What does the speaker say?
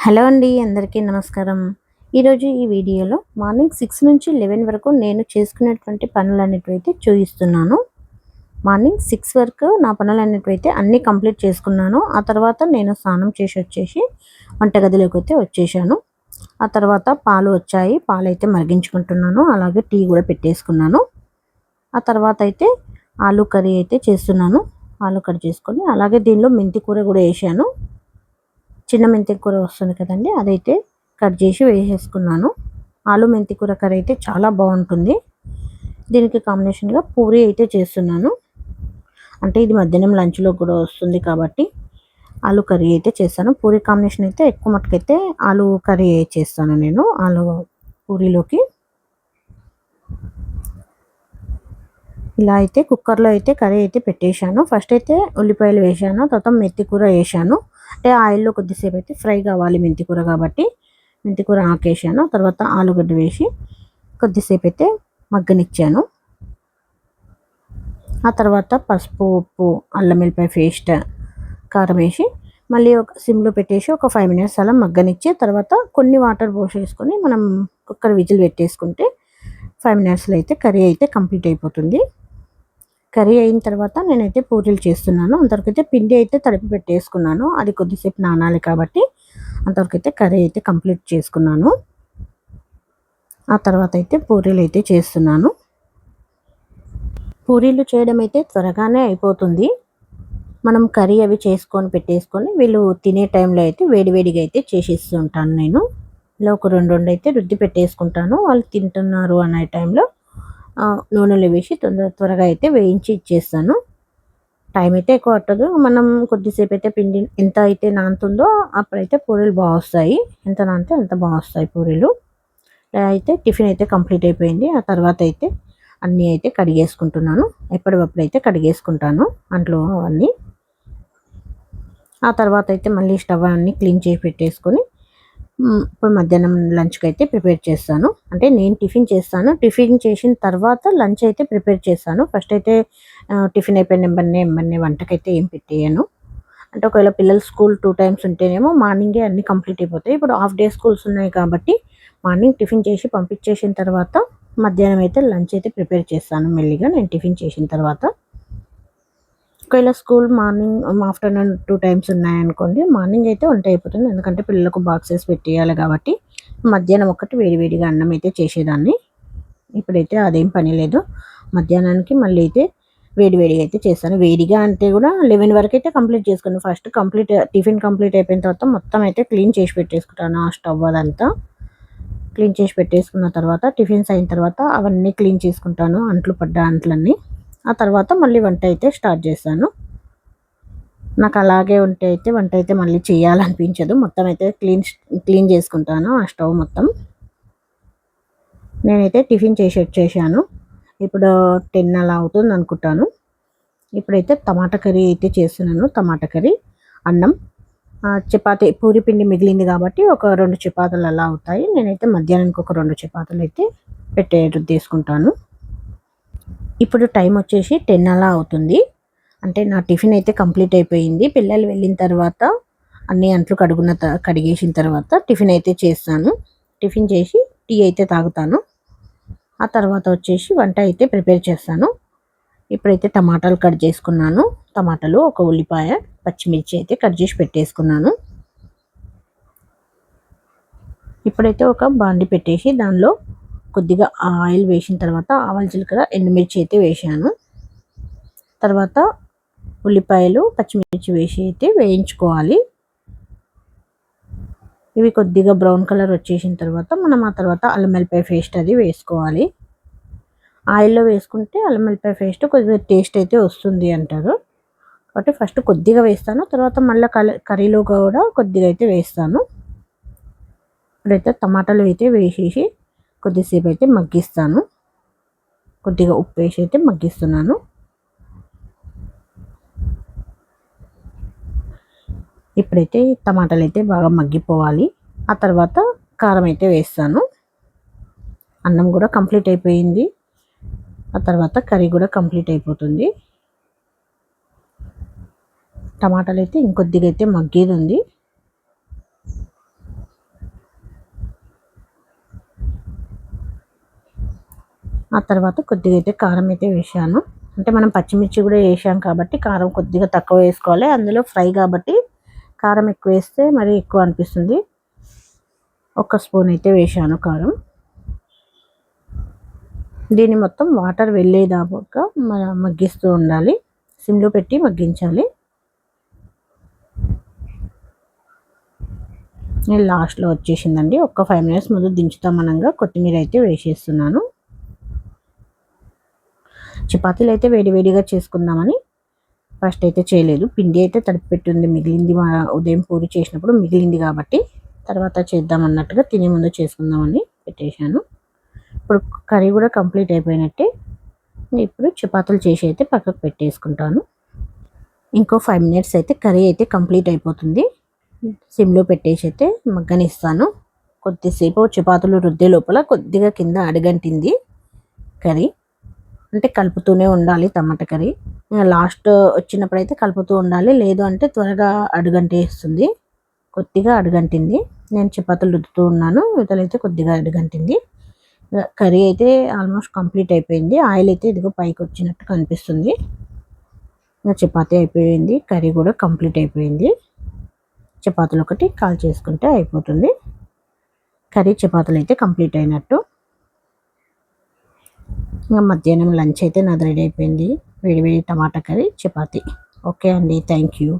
Hello అండి, అందరికీ నమస్కారం. ఈరోజు ఈ వీడియోలో మార్నింగ్ 6 నుంచి 11 వరకు నేను చేసుకునేటువంటి పనులన్నిటివైతే చూపిస్తున్నాను. మార్నింగ్ 6 వరకు నా పనులన్నిటివైతే అన్నీ కంప్లీట్ చేసుకున్నాను. ఆ తర్వాత నేను స్నానం చేసి వచ్చేసి వంటగదిలోకి అయితే వచ్చేసాను. ఆ తర్వాత పాలు వచ్చాయి, పాలైతే మరిగించుకుంటున్నాను. అలాగే టీ కూడా పెట్టేసుకున్నాను. ఆ తర్వాత అయితే ఆలు కర్రీ అయితే చేస్తున్నాను. ఆలు కర్రీ చేసుకొని అలాగే దీనిలో మెంతి కూర కూడా వేసాను. చిన్న మెంతి కూర వస్తుంది కదండి, అదైతే కట్ చేసి వేసేసుకున్నాను. ఆలు మెంతి కూర కర్రీ అయితే చాలా బాగుంటుంది. దీనికి కాంబినేషన్గా పూరి అయితే చేస్తున్నాను. అంటే ఇది మధ్యాహ్నం లంచ్లో కూడా వస్తుంది కాబట్టి ఆలు కర్రీ అయితే చేస్తాను. పూరి కాంబినేషన్ అయితే ఎక్కువ మట్టుకైతే ఆలు కర్రీ చేస్తాను నేను ఆలు పూరీలోకి. ఇలా అయితే కుక్కర్లో అయితే కర్రీ అయితే పెట్టేశాను. ఫస్ట్ అయితే ఉల్లిపాయలు వేసాను, తర్వాత మెంతి కూర వేసాను. అంటే ఆయిల్లో కొద్దిసేపు అయితే ఫ్రై కావాలి మెంతి కూర కాబట్టి మెంతి కూర ఆకేసాను. తర్వాత ఆలుగడ్డ వేసి కొద్దిసేపు అయితే మగ్గనిచ్చాను. ఆ తర్వాత పసుపు, ఉప్పు, అల్లం వెల్లిపాయ పేస్ట్, కారం వేసి మళ్ళీ ఒక సిమ్లో పెట్టేసి ఒక 5 మినిట్స్ అలా మగ్గనిచ్చి తర్వాత కొన్ని వాటర్ పోసేసుకొని మనం కుక్కర్ విజిల్ పెట్టేసుకుంటే 5 మినిట్స్లో అయితే కర్రీ అయితే కంప్లీట్ అయిపోతుంది. కర్రీ అయిన తర్వాత నేనైతే పూరీలు చేస్తున్నాను. అంతవరకైతే పిండి అయితే తడిపి పెట్టేసుకున్నాను. అది కొద్దిసేపు నానాలి కాబట్టి అంతవరకైతే కర్రీ అయితే కంప్లీట్ చేసుకున్నాను. ఆ తర్వాత అయితే పూరీలు అయితే చేస్తున్నాను. పూరీలు చేయడం అయితే త్వరగానే అయిపోతుంది. మనం కర్రీ అవి చేసుకొని పెట్టేసుకొని వీళ్ళు తినే టైంలో అయితే వేడివేడిగా అయితే చేసేస్తూ ఉంటాను నేను. ఇలా ఒక 2 అయితే రుద్ది పెట్టేసుకుంటాను. వాళ్ళు తింటున్నారు అనే టైంలో నూనెలో వేసి త్వరగా అయితే వేయించి ఇచ్చేస్తాను. టైం అయితే ఎక్కువ పట్టదు. మనం కొద్దిసేపు అయితే పిండి ఎంత అయితే నానుతుందో అప్పుడైతే పూరీలు బాగా వస్తాయి. ఎంత నానితే అంత బాగా వస్తాయి పూరీలు. అయితే టిఫిన్ అయితే కంప్లీట్ అయిపోయింది. ఆ తర్వాత అయితే అన్నీ అయితే కడిగేసుకుంటున్నాను. ఎప్పటికప్పుడు అయితే కడిగేసుకుంటాను అంట్లో అన్నీ. ఆ తర్వాత అయితే మళ్ళీ స్టవ్ అన్నీ క్లీన్ చేసి పెట్టేసుకొని ఇప్పుడు మధ్యాహ్నం లంచ్కి అయితే ప్రిపేర్ చేస్తాను. అంటే నేను టిఫిన్ చేస్తాను. టిఫిన్ చేసిన తర్వాత లంచ్ అయితే ప్రిపేర్ చేస్తాను. ఫస్ట్ అయితే టిఫిన్ అయిపోయిన వెంబన్నే వంటకైతే ఏం పెట్టేయను. అంటే ఒకవేళ పిల్లలు స్కూల్ 2 టైమ్స్ ఉంటేనేమో మార్నింగే అన్నీ కంప్లీట్ అయిపోతాయి. ఇప్పుడు హాఫ్ డే స్కూల్స్ ఉన్నాయి కాబట్టి మార్నింగ్ టిఫిన్ చేసి పంపించేసిన తర్వాత మధ్యాహ్నం అయితే లంచ్ అయితే ప్రిపేర్ చేస్తాను మెల్లిగా నేను టిఫిన్ చేసిన తర్వాత. ఒకవేళ స్కూల్ మార్నింగ్ ఆఫ్టర్నూన్ 2 టైమ్స్ ఉన్నాయనుకోండి, మార్నింగ్ అయితే వంట అయిపోతుంది. ఎందుకంటే పిల్లలకు బాక్సెస్ పెట్టేయాలి కాబట్టి మధ్యాహ్నం ఒకటి వేడివేడిగా అన్నం అయితే చేసేదాన్ని. ఇప్పుడైతే అదేం పని లేదు. మధ్యాహ్నానికి మళ్ళీ అయితే వేడివేడిగా అయితే చేస్తాను. వేడిగా అంటే కూడా 11 వరకు అయితే కంప్లీట్ చేసుకున్నాను. ఫస్ట్ టిఫిన్ కంప్లీట్ అయిపోయిన తర్వాత మొత్తం అయితే క్లీన్ చేసి పెట్టేసుకుంటాను. ఆ స్టవ్ అదంతా క్లీన్ చేసి పెట్టేసుకున్న తర్వాత టిఫిన్స్ అయిన తర్వాత అవన్నీ క్లీన్ చేసుకుంటాను, అంట్లు పడ్డ అంట్లన్నీ. ఆ తర్వాత మళ్ళీ వంట అయితే స్టార్ట్ చేస్తాను. నాకు అలాగే వంట అయితే మళ్ళీ చేయాలనిపించదు. మొత్తం అయితే క్లీన్ చేసుకుంటాను ఆ స్టవ్ మొత్తం. నేనైతే టిఫిన్ చేసి వచ్చేసాను. ఇప్పుడు 10 అలా అవుతుంది అనుకుంటాను. ఇప్పుడైతే టమాటా కర్రీ అయితే చేస్తున్నాను. టమాటా కర్రీ, అన్నం, చపాతీ పూరి పిండి మిగిలింది కాబట్టి ఒక 2 చపాతీలు అలా అవుతాయి. నేనైతే మధ్యాహ్నానికి ఒక 2 చపాతీలు అయితే రుద్దేసుకుంటాను. ఇప్పుడు టైం వచ్చేసి 10 అలా అవుతుంది. అంటే నా టిఫిన్ అయితే కంప్లీట్ అయిపోయింది. పిల్లలు వెళ్ళిన తర్వాత అన్ని అంట్లు కడిగేసిన తర్వాత టిఫిన్ అయితే చేస్తాను. టిఫిన్ చేసి టీ అయితే తాగుతాను. ఆ తర్వాత వచ్చేసి వంట అయితే ప్రిపేర్ చేస్తాను. ఇప్పుడైతే టమాటాలు కట్ చేసుకున్నాను. టమాటాలు, ఒక ఉల్లిపాయ, పచ్చిమిర్చి అయితే కట్ చేసి పెట్టేసుకున్నాను. ఇప్పుడైతే ఒక బాండి పెట్టేసి దానిలో కొద్దిగా ఆయిల్ వేసిన తర్వాత ఆవాలు, జీలకర్ర, ఎండుమిర్చి అయితే వేసాను. తర్వాత ఉల్లిపాయలు, పచ్చిమిర్చి వేసి అయితే వేయించుకోవాలి. ఇవి కొద్దిగా బ్రౌన్ కలర్ వచ్చేసిన తర్వాత మనం ఆ తర్వాత అల్లం వెల్లిపాయ పేస్ట్ అది వేసుకోవాలి. ఆయిల్లో వేసుకుంటే అల్లం వెల్లిపాయ పేస్ట్ కొద్దిగా టేస్ట్ అయితే వస్తుంది అంటారు. కాబట్టి ఫస్ట్ కొద్దిగా వేస్తాను, తర్వాత మళ్ళీ కర్రీలో కూడా కొద్దిగా అయితే వేస్తాను. ఇప్పుడైతే టమాటాలు అయితే వేసేసి కొద్దిసేపు అయితే మగ్గిస్తాను. కొద్దిగా ఉప్పు వేసి అయితే మగ్గిస్తున్నాను. ఇప్పుడైతే టమాటాలు అయితే బాగా మగ్గిపోవాలి. ఆ తర్వాత కారం అయితే వేస్తాను. అన్నం కూడా కంప్లీట్ అయిపోయింది. ఆ తర్వాత కర్రీ కూడా కంప్లీట్ అయిపోతుంది. టమాటాలు అయితే ఇంకొద్దిగా అయితే మగ్గేది ఉంది. ఆ తర్వాత కొద్దిగా అయితే కారం అయితే వేసాను. అంటే మనం పచ్చిమిర్చి కూడా వేసాం కాబట్టి కారం కొద్దిగా తక్కువ వేసుకోవాలి. అందులో ఫ్రై కాబట్టి కారం ఎక్కువ వేస్తే మరీ ఎక్కువ అనిపిస్తుంది. ఒక స్పూన్ అయితే వేసాను కారం. దీన్ని మొత్తం వాటర్ వెళ్ళేదాకా మగ్గిస్తూ ఉండాలి. సిమ్లో పెట్టి మగ్గించాలి. నేను లాస్ట్లో వచ్చేసిందండి. ఒక 5 మినిట్స్ ముందు దించుతామనంగా కొత్తిమీర అయితే వేసేస్తున్నాను. చపాతీలు అయితే వేడివేడిగా చేసుకుందామని ఫస్ట్ అయితే చేయలేదు. పిండి అయితే తడిపి పెట్టుంది, మిగిలింది. ఉదయం పూరి చేసినప్పుడు మిగిలింది కాబట్టి తర్వాత చేద్దాం అన్నట్టుగా తినే ముందు చేసుకుందామని పెట్టేశాను. ఇప్పుడు కర్రీ కూడా కంప్లీట్ అయిపోయినట్టే. ఇప్పుడు చపాతీలు చేసి అయితే పక్కకు పెట్టేసుకుంటాను. ఇంకో 5 మినిట్స్ అయితే కర్రీ అయితే కంప్లీట్ అయిపోతుంది. సిమ్లో పెట్టేసి అయితే మగ్గనిస్తాను. కొద్దిసేపు చపాతీలు రుద్దే లోపల కొద్దిగా కింద అడుగంటింది కర్రీ. అంటే కలుపుతూనే ఉండాలి టమాటా కర్రీ. లాస్ట్ వచ్చినప్పుడైతే కలుపుతూ ఉండాలి. లేదు అంటే త్వరగా అడుగంటేస్తుంది. కొద్దిగా అడుగంటింది. నేను చపాతీలు రుద్దుతూ ఉన్నాను. ఇవతలైతే కొద్దిగా అడుగంటింది. కర్రీ అయితే ఆల్మోస్ట్ కంప్లీట్ అయిపోయింది. ఆయిల్ అయితే ఇదిగో పైకి వచ్చినట్టు కనిపిస్తుంది. ఇంకా చపాతీ అయిపోయింది. కర్రీ కూడా కంప్లీట్ అయిపోయింది. చపాతీలు ఒకటి కాల్ చేసుకుంటే అయిపోతుంది. కర్రీ చపాతీలు అయితే కంప్లీట్ అయినట్టు. ఇంకా మధ్యాహ్నం లంచ్ అయితే నాది రెడీ అయిపోయింది. వేడి వేడి టమాటా కర్రీ, చపాతీ. ఓకే అండి, థ్యాంక్ యూ.